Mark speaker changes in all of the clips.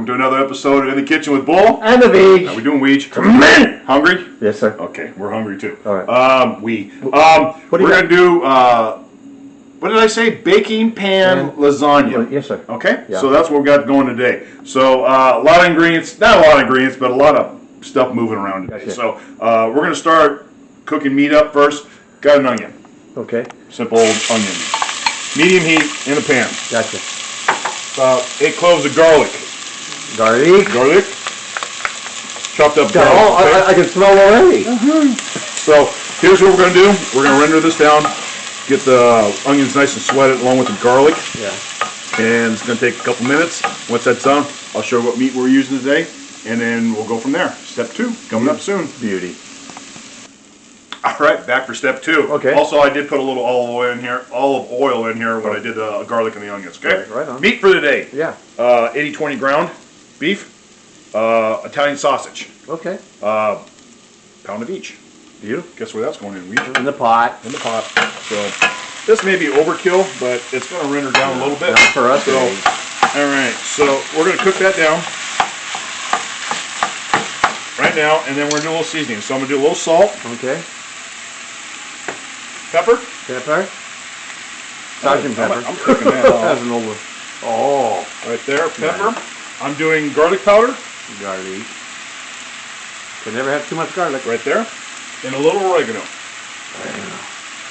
Speaker 1: Welcome to another episode of In the Kitchen with Bull.
Speaker 2: And the Weege.
Speaker 1: How we doing, Weege?
Speaker 2: Come in.
Speaker 1: Hungry?
Speaker 2: Yes, sir.
Speaker 1: Okay, we're hungry too.
Speaker 2: All right.
Speaker 1: We're going to do, what did I say? Baking pan lasagna.
Speaker 2: Yes, sir.
Speaker 1: Okay?
Speaker 2: Yeah.
Speaker 1: So that's what we got going today. So a lot of ingredients, not a lot of ingredients, but a lot of stuff moving around today.
Speaker 2: Gotcha.
Speaker 1: So we're going to start cooking meat up first. Got an onion.
Speaker 2: Okay.
Speaker 1: Simple old onion. Medium heat in a pan.
Speaker 2: Gotcha.
Speaker 1: About 8 cloves of garlic.
Speaker 2: Garlic.
Speaker 1: Chopped up garlic.
Speaker 2: Oh,
Speaker 1: Okay?
Speaker 2: I can smell already.
Speaker 1: So here's what we're going to do. We're going to render this down. Get the onions nice and sweated along with the garlic.
Speaker 2: Yeah.
Speaker 1: And it's going to take a couple minutes. Once that's done, I'll show you what meat we're using today. And then we'll go from there. Step 2 coming up soon.
Speaker 2: Beauty.
Speaker 1: All right, back for step 2.
Speaker 2: Okay.
Speaker 1: Also, I did put a little olive oil in here when I did the garlic and the onions. Okay.
Speaker 2: Right on.
Speaker 1: Meat for today.
Speaker 2: Yeah.
Speaker 1: 80-20 ground beef, Italian sausage,
Speaker 2: Okay.
Speaker 1: pound of each.
Speaker 2: Beautiful.
Speaker 1: Guess where that's going in? Weege?
Speaker 2: In the pot.
Speaker 1: In the pot. So this may be overkill, but it's going to render down a little bit.
Speaker 2: Not for us.
Speaker 1: So, all right. So we're going to cook that down right now, and then we're going to do a little seasoning. So I'm going to do a little salt,
Speaker 2: Okay.
Speaker 1: pepper.
Speaker 2: Pepper. Sergeant pepper.
Speaker 1: I'm cooking that
Speaker 2: That's
Speaker 1: off.
Speaker 2: an old one. Oh.
Speaker 1: Right there, pepper. I'm doing garlic powder.
Speaker 2: Garlic. Can never have too much garlic.
Speaker 1: Right there. And a little oregano.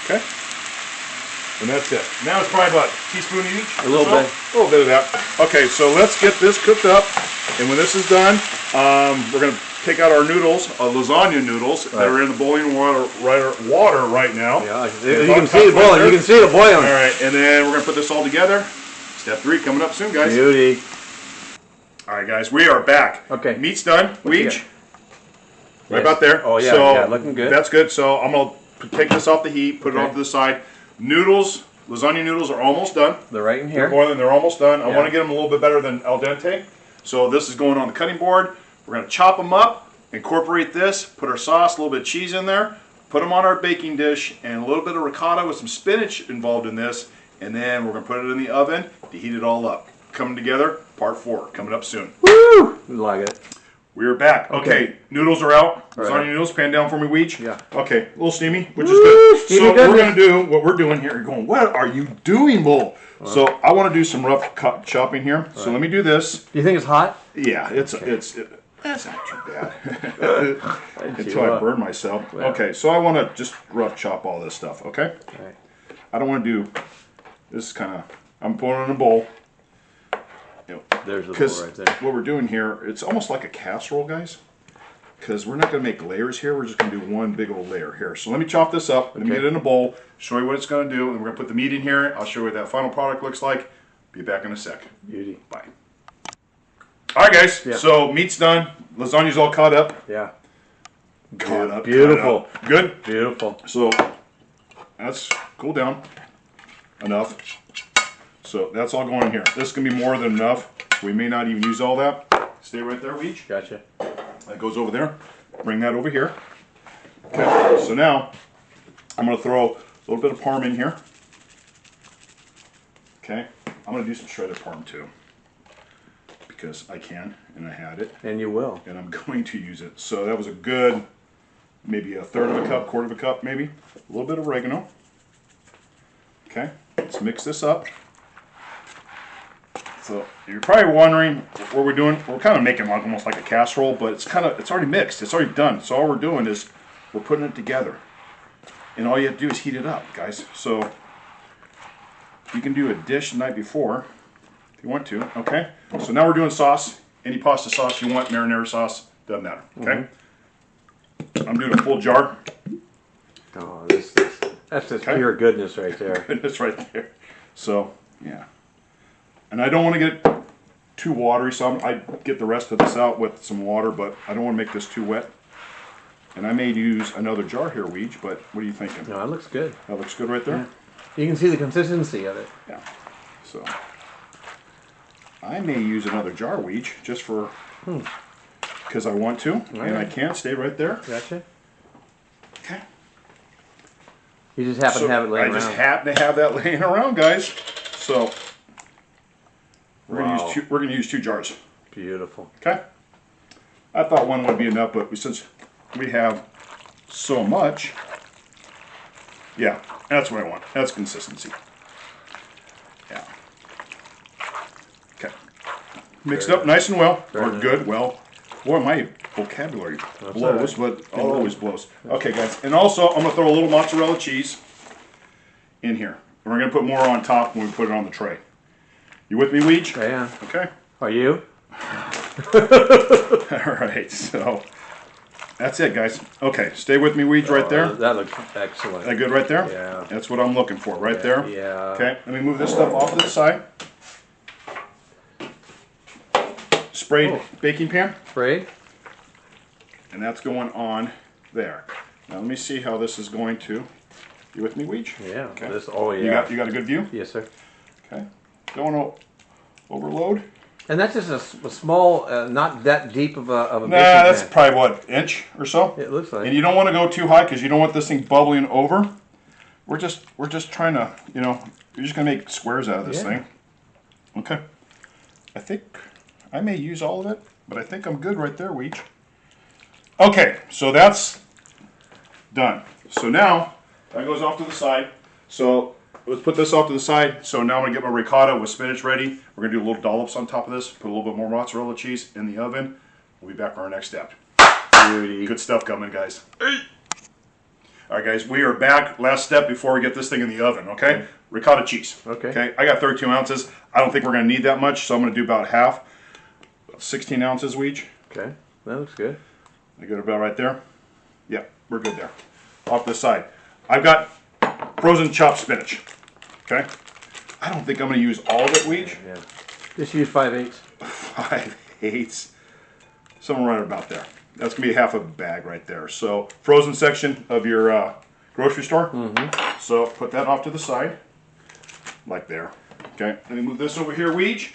Speaker 1: Okay. And that's it. Now it's probably about a teaspoon each.
Speaker 2: A little bit.
Speaker 1: A little bit of that. Okay, so let's get this cooked up. And when this is done, we're going to take out our noodles, lasagna noodles that are in the boiling water right now.
Speaker 2: Yeah, you can see it boiling. You can see it boiling.
Speaker 1: All right, and then we're going to put this all together. Step 3 coming up soon, guys.
Speaker 2: Beauty.
Speaker 1: All right, guys, we are back.
Speaker 2: Okay.
Speaker 1: Meat's done. Weege. Right
Speaker 2: Yes.
Speaker 1: about there.
Speaker 2: Oh, yeah,
Speaker 1: so
Speaker 2: yeah, looking good.
Speaker 1: That's good. So I'm going to take this off the heat, put it off to the side. Noodles, lasagna noodles are almost done.
Speaker 2: They're right in
Speaker 1: They're
Speaker 2: here.
Speaker 1: boiling. They're almost done. I
Speaker 2: Yeah.
Speaker 1: want to get them a little bit better than al dente. So this is going on the cutting board. We're going to chop them up, incorporate this, put our sauce, a little bit of cheese in there, put them on our baking dish, and a little bit of ricotta with some spinach involved in this. And then we're going to put it in the oven to heat it all up. Coming together, part 4, coming up soon.
Speaker 2: Woo! Like it.
Speaker 1: We're back. Okay, noodles are out. Lasagna noodles, pan down for me, Weege.
Speaker 2: Yeah.
Speaker 1: Okay, a little steamy, which is good.
Speaker 2: Steamy
Speaker 1: So
Speaker 2: goodness.
Speaker 1: we're going to do what we're doing here. You're going, what are you doing, Bull? So I want to do some rough chopping here. So let me do this.
Speaker 2: Do you think it's hot?
Speaker 1: Yeah, that's not too bad. Until I burn myself.
Speaker 2: Well.
Speaker 1: Okay, so I want to just rough chop all this stuff, okay?
Speaker 2: All right.
Speaker 1: I don't want to do, this is kind of, I'm putting it in a bowl.
Speaker 2: There's the
Speaker 1: Because
Speaker 2: bowl right there.
Speaker 1: what we're doing here, it's almost like a casserole, guys. Because we're not going to make layers here. We're just going to do one big old layer here. So let me chop this up. Let me get it in a bowl. Show you what it's going to do. And we're going to put the meat in here. I'll show you what that final product looks like. Be back in a sec.
Speaker 2: Beauty.
Speaker 1: Bye. All right, guys.
Speaker 2: Yeah.
Speaker 1: So meat's done. Lasagna's all cut up.
Speaker 2: Yeah.
Speaker 1: Caught up.
Speaker 2: Beautiful.
Speaker 1: Cut up. Good.
Speaker 2: Beautiful.
Speaker 1: So that's cool down enough. So that's all going in here. This can be more than enough. We may not even use all that. Stay right there, Weege.
Speaker 2: Gotcha.
Speaker 1: That goes over there. Bring that over here. Okay, so now I'm going to throw a little bit of parm in here. Okay, I'm going to do some shredded parm too. Because I can, and I had it.
Speaker 2: And you will.
Speaker 1: And I'm going to use it. So that was a good, maybe a third of a cup, quarter of a cup maybe. A little bit of oregano. Okay, let's mix this up. So you're probably wondering what we're doing. We're kind of making almost like a casserole, but it's already mixed. It's already done. So all we're doing is we're putting it together. And all you have to do is heat it up, guys. So you can do a dish the night before if you want to, okay? So now we're doing sauce. Any pasta sauce you want, marinara sauce, doesn't matter, okay? I'm doing a full jar.
Speaker 2: Oh, that's just pure goodness right there.
Speaker 1: Goodness right there. So, yeah. And I don't want to get it too watery, so I get the rest of this out with some water, but I don't want to make this too wet. And I may use another jar here, Weege, but what are you thinking?
Speaker 2: No, that looks good.
Speaker 1: That looks good right there?
Speaker 2: Yeah. You can see the consistency of it.
Speaker 1: Yeah. So, I may use another jar, Weege, just for, because I want to, and I can't. Stay right there.
Speaker 2: Gotcha.
Speaker 1: Okay.
Speaker 2: You just happen to have it laying around.
Speaker 1: I just happen to have that laying around, guys. So, we're going to use 2 jars.
Speaker 2: Beautiful.
Speaker 1: Okay. I thought one would be enough, but since we have so much, yeah, that's what I want. That's consistency. Yeah. Okay. Mixed up nice and well, or good. Well, boy, my vocabulary blows, but it always blows. Okay, guys, and also I'm gonna throw a little mozzarella cheese in here. And we're gonna put more on top when we put it on the tray. You with me, Weege?
Speaker 2: Yeah.
Speaker 1: Okay.
Speaker 2: Are you?
Speaker 1: All right, so that's it, guys. Okay, stay with me, Weege, right there.
Speaker 2: That looks excellent.
Speaker 1: That good right there?
Speaker 2: Yeah.
Speaker 1: That's what I'm looking for, right there.
Speaker 2: Yeah.
Speaker 1: Okay, let me move this stuff off to the side. Sprayed baking pan.
Speaker 2: Sprayed.
Speaker 1: And that's going on there. Now let me see how this is going to. You with me, Weege?
Speaker 2: Yeah.
Speaker 1: Okay.
Speaker 2: This. Oh yeah.
Speaker 1: You got a good view?
Speaker 2: Yes, sir.
Speaker 1: Okay. Don't want to overload.
Speaker 2: And that's just a small, not that deep of a.
Speaker 1: Nah, that's probably what, inch or so.
Speaker 2: It looks like.
Speaker 1: And you don't want to go too high because you don't want this thing bubbling over. We're just trying to, you know, you're just gonna make squares out of this thing. Okay. I think I may use all of it, but I think I'm good right there, Weege. Okay, so that's done. So now that goes off to the side. So let's put this off to the side. So now I'm gonna get my ricotta with spinach ready. We're gonna do little dollops on top of this. Put a little bit more mozzarella cheese in the oven. We'll be back for our next step.
Speaker 2: Beauty.
Speaker 1: Good stuff coming, guys. All right, guys, we are back. Last step before we get this thing in the oven, okay? Ricotta cheese.
Speaker 2: Okay.
Speaker 1: I got 32 ounces. I don't think we're going to need that much, so I'm going to do about half. About 16 ounces each.
Speaker 2: Okay, that looks good.
Speaker 1: I get about right there. Yeah, we're good there. Off the side. I've got frozen chopped spinach. Okay? I don't think I'm going to use all of it, Weege.
Speaker 2: Yeah. Just use 5/8.
Speaker 1: 5/8. Somewhere right about there. That's going to be half a bag right there. So, frozen section of your grocery store.
Speaker 2: Mm-hmm.
Speaker 1: So, put that off to the side. Like there. Okay, let me move this over here, Weege.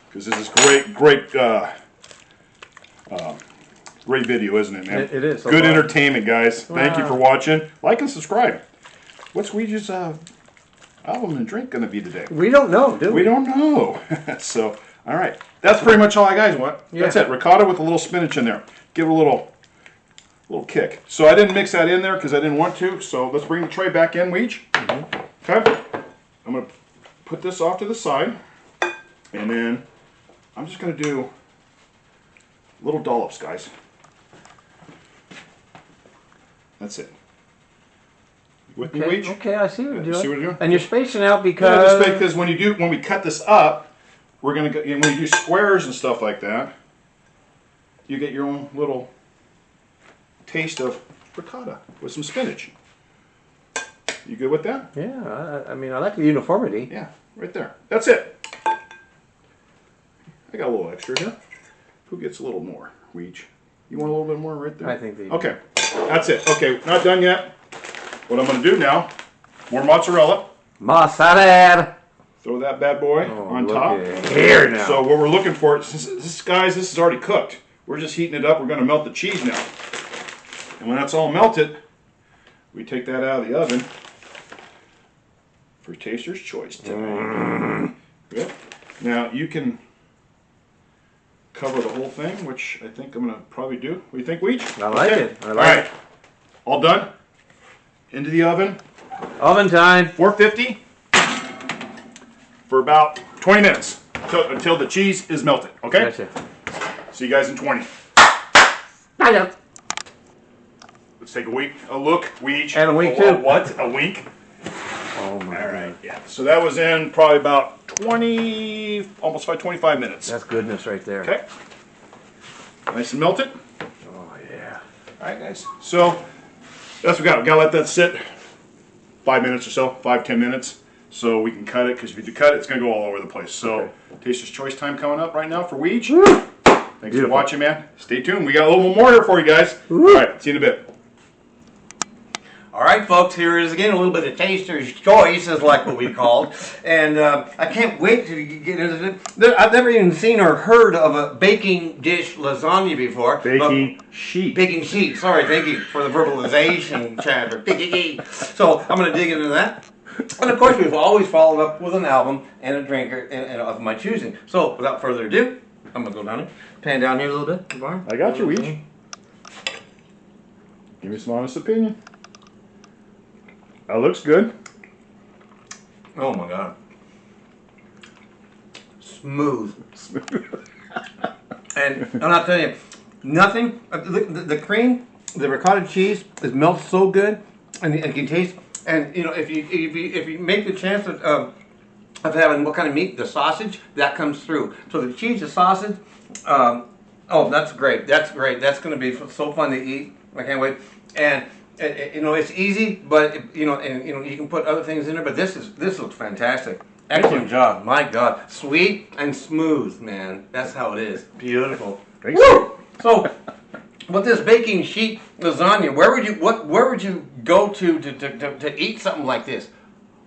Speaker 1: Because this is great video, isn't it, man?
Speaker 2: It is.
Speaker 1: Good entertainment, guys.
Speaker 2: Wow.
Speaker 1: Thank you for watching. Like and subscribe. What's Weege's album and drink going to be today?
Speaker 2: We don't know, do we?
Speaker 1: We don't know. So, all right. That's pretty much all I guys want.
Speaker 2: Yeah.
Speaker 1: That's it. Ricotta with a little spinach in there. Give it a little kick. So I didn't mix that in there because I didn't want to. So let's bring the tray back in, Weege. Mm-hmm. Okay. I'm going to put this off to the side. And then I'm just going to do little dollops, guys. That's it. With me, Weege?
Speaker 2: Okay, I see what you're doing.
Speaker 1: See what you're doing?
Speaker 2: And you're spacing out because...
Speaker 1: Yeah, just because when we cut this up, we're going to, when you do squares and stuff like that, you get your own little taste of ricotta with some spinach. You good with that?
Speaker 2: Yeah, I mean, I like the uniformity.
Speaker 1: Yeah, right there. That's it. I got a little extra here. Who gets a little more? Weege. You want a little bit more right there?
Speaker 2: I think they
Speaker 1: Okay, that's it. Okay, not done yet. What I'm going to do now, more mozzarella.
Speaker 2: Mozzarella.
Speaker 1: Throw that bad boy on top.
Speaker 2: Here now.
Speaker 1: So what we're looking for, guys, this is already cooked. We're just heating it up. We're going to melt the cheese now. And when that's all melted, we take that out of the oven for taster's choice today. Good. Now you can cover the whole thing, which I think I'm going to probably do. What do you think, Weege?
Speaker 2: I like it. I like
Speaker 1: all right. All done. Into the oven.
Speaker 2: Oven time.
Speaker 1: 450 for about 20 minutes until the cheese is melted. Okay?
Speaker 2: Gotcha.
Speaker 1: See you guys in 20.
Speaker 2: Let's
Speaker 1: Let's take a look. Weege.
Speaker 2: And a wink too.
Speaker 1: What? A wink?
Speaker 2: Oh my
Speaker 1: All right. Yeah. So that was in probably about 20, almost 25 minutes.
Speaker 2: That's goodness right there.
Speaker 1: Okay. Nice and melted.
Speaker 2: Oh yeah.
Speaker 1: All right, guys. So that's what we got. We got to let that sit 5 minutes or so, 5-10 minutes, so we can cut it. Because if you cut it, it's going to go all over the place. So Taster's Choice time coming up right now for Weege. Thanks for watching, man. Stay tuned. We got a little more here for you guys. All right. See you in a bit.
Speaker 3: All right, folks, here it is again, a little bit of Taster's Choice, is like what we called. And I can't wait to get into it. I've never even seen or heard of a baking dish lasagna before.
Speaker 1: Baking sheet.
Speaker 3: Baking sheet. Sorry, thank you for the verbalization, chatter. So I'm going to dig into that. And of course, we've always followed up with an album and a drinker of my choosing. So without further ado, I'm gonna go down here, pan down here a little bit. Barn.
Speaker 1: I got you, Weege. Give me some honest opinion. That looks good.
Speaker 3: Oh my god. Smooth. And I'm not telling you, nothing. The cream, the ricotta cheese, is melted so good, and you can taste. And you know, if you make the chance of having what kind of meat, the sausage that comes through. So the cheese, the sausage. Oh, that's great. That's great. That's going to be so fun to eat. I can't wait. And you know, it's easy, but you know, you can put other things in there. But this looks fantastic. Excellent job. My God, sweet and smooth, man. That's how it is. Beautiful. Woo! So, with this baking sheet lasagna, where would you go to eat something like this?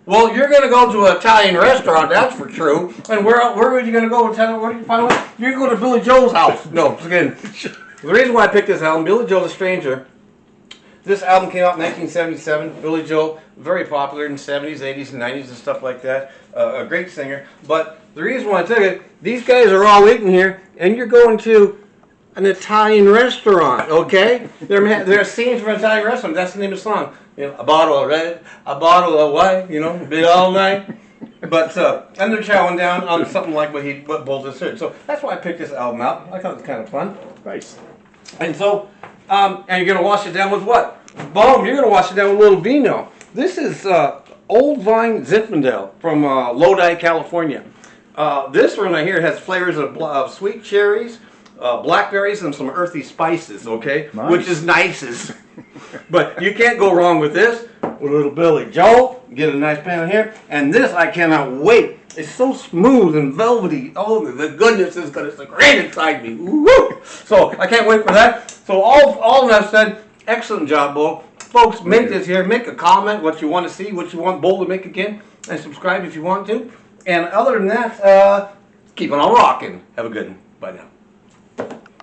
Speaker 3: Well, you're going to go to an Italian restaurant, that's for true. And where are you going to go? Where do you find one? You're going to go to Billy Joel's house. No, again. The reason why I picked this album, Billy Joel the Stranger. This album came out in 1977. Billy Joel, very popular in the 70s, 80s, and 90s and stuff like that. A great singer. But the reason why I took it, these guys are all eating here, and you're going to an Italian restaurant, okay? There are scenes from an Italian restaurant. That's the name of the song. You know, a bottle of red, a bottle of white, you know, be all night. But, and they're chowing down on something like what Bull just said. So that's why I picked this album out. I thought it was kind of fun.
Speaker 1: Nice.
Speaker 3: And so, and you're going to wash it down with what? Boom, you're going to wash it down with a little vino. This is Old Vine Zinfandel from Lodi, California. This one right here has flavors of sweet cherries, blackberries, and some earthy spices, okay?
Speaker 1: Nice.
Speaker 3: Which is nicest. But you can't go wrong with this. With a little Billy Joel, get a nice pan here. And this, I cannot wait. It's so smooth and velvety. Oh, the goodness is going to scream inside me. Woo! So I can't wait for that. So all that said, excellent job, Bull. Folks, make this here. Make a comment, what you want to see, what you want Bull to make again. And subscribe if you want to. And other than that, keep on rocking. Have a good one. Bye now.